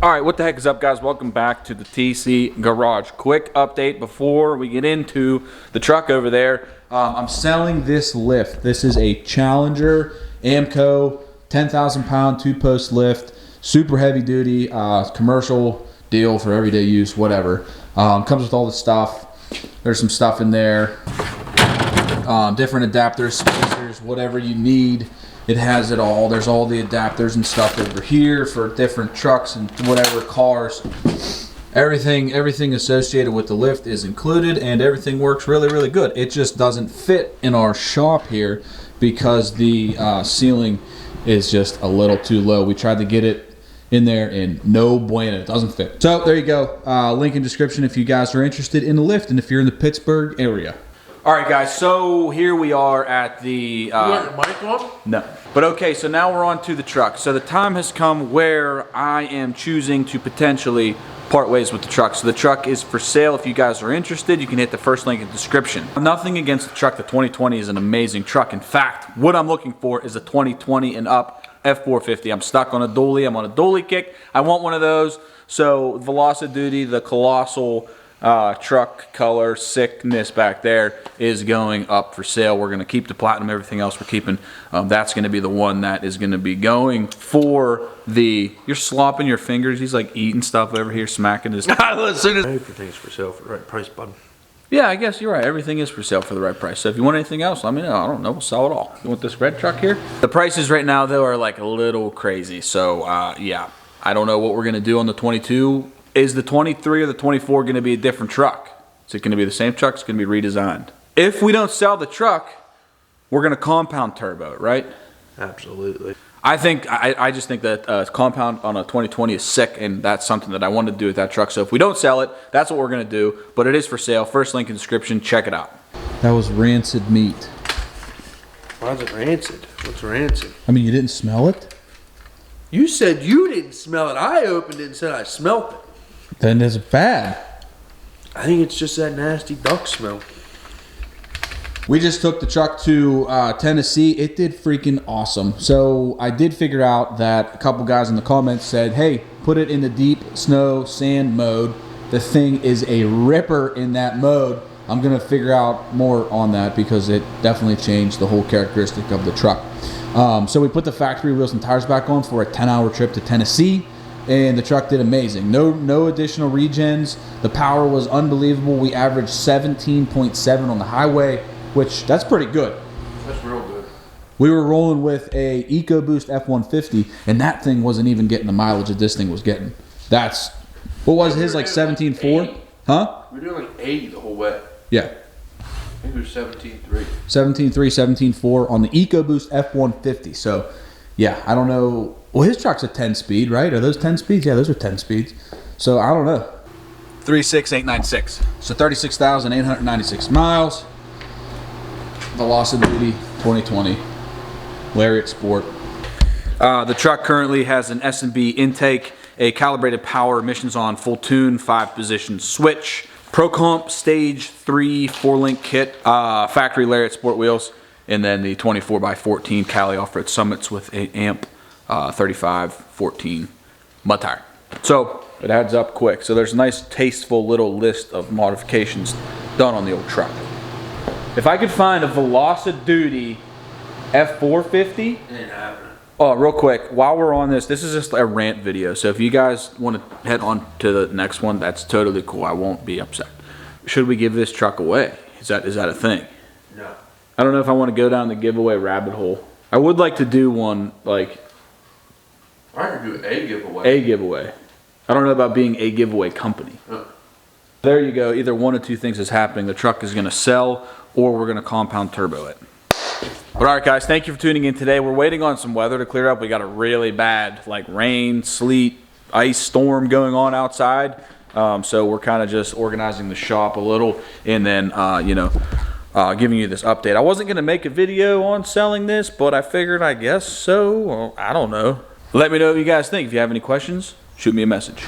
All right, what the heck is up, guys? Welcome back to the TC Garage. Quick update before we get into the truck over there. I'm selling this lift. This is a Challenger Amco 10,000 pound 2-post lift, super heavy duty, commercial deal for everyday use, whatever. Comes with all the stuff. There's some stuff in there, different adapters, spacers, whatever you need. It has it all. There's all the adapters and stuff over here for different trucks and whatever cars. Everything associated with the lift is included, and everything works really, really good. It just doesn't fit in our shop here because the ceiling is just a little too low. We tried to get it in there and no bueno, it doesn't fit. So there you go. Link in description if you guys are interested in the lift and if you're in the Pittsburgh area. All right, guys, so here we are at the... you want your mic on? No. But okay, so now we're on to the truck. So the time has come where I am choosing to potentially part ways with the truck. So the truck is for sale. If you guys are interested, you can hit the first link in the description. Nothing against the truck. The 2020 is an amazing truck. In fact, what I'm looking for is a 2020 and up F450. I'm stuck on a dually. I'm on a dually kick. I want one of those. So Velocity, the colossal... truck color sickness back there is going up for sale. We're going to keep the platinum. Everything else we're keeping. That's going to be the one that is going to be going for the... You're slopping your fingers. He's like eating stuff over here, smacking his... Everything's for sale for the right price, bud. Yeah, I guess you're right. Everything is for sale for the right price. So if you want anything else, let me know. I don't know. We'll sell it all. You want this red truck here? The prices right now, though, are like a little crazy. So, yeah. I don't know what we're going to do on the 22. Is the 23 or the 24 going to be a different truck? Is it going to be the same truck? It's going to be redesigned. If we don't sell the truck, we're going to compound turbo it, right? Absolutely. I just think that compound on a 2020 is sick, and that's something that I want to do with that truck. So if we don't sell it, that's what we're going to do. But it is for sale. First link in the description. Check it out. That was rancid meat. Why is it rancid? What's rancid? I mean, you didn't smell it? You said you didn't smell it. I opened it and said I smelled it. Then it's bad. I think it's just that nasty duck smell. We just took the truck to Tennessee. It did freaking awesome. So I did figure out that a couple guys in the comments said, hey, put it in the deep snow sand mode. The thing is a ripper in that mode. I'm going to figure out more on that because it definitely changed the whole characteristic of the truck. So we put the factory wheels and tires back on for a 10-hour trip to Tennessee. And the truck did amazing. No additional regens. The power was unbelievable. We averaged 17.7 on the highway, which that's pretty good. That's real good. We were rolling with a EcoBoost F150, and that thing wasn't even getting the mileage that this thing was getting. That's, what was his, like 17.4? Huh? We were doing like 80 the whole way. Yeah. I think it was 17.3. 17.3, 17.4 on the EcoBoost F150. So, yeah, I don't know. Well, his truck's a 10-speed, right? Are those 10 speeds? Yeah, those are 10 speeds. So, I don't know. 36896. So, 36,896 miles. Velocity 2020. Lariat Sport. The truck currently has an S&B intake, a calibrated power, emissions on, full tune, 5-position switch, Pro Comp Stage 3 4-link kit, factory Lariat Sport wheels, and then the 24x14 Cali off-road summits with a amp 35-14 mud tire. So it adds up quick. So there's a nice tasteful little list of modifications done on the old truck. If I could find a Velocity F450, Ain't happening. oh, real quick, while we're on this is just a rant video. So if you guys want to head on to the next one, that's totally cool. I won't be upset. Should we give this truck away? Is that a thing? No. I don't know if I want to go down the giveaway rabbit hole. I would like to do one like I could do a giveaway. a giveaway. I don't know about being a giveaway company. There you go. Either one of two things is happening. The truck is going to sell or we're going to compound turbo it. But all right, guys, thank you for tuning in today. We're waiting on some weather to clear up. We got a really bad like rain, sleet, ice storm going on outside. So we're kind of just organizing the shop a little and then, giving you this update. I wasn't going to make a video on selling this, but I figured I guess so. Well, I don't know. Let me know what you guys think. If you have any questions, shoot me a message.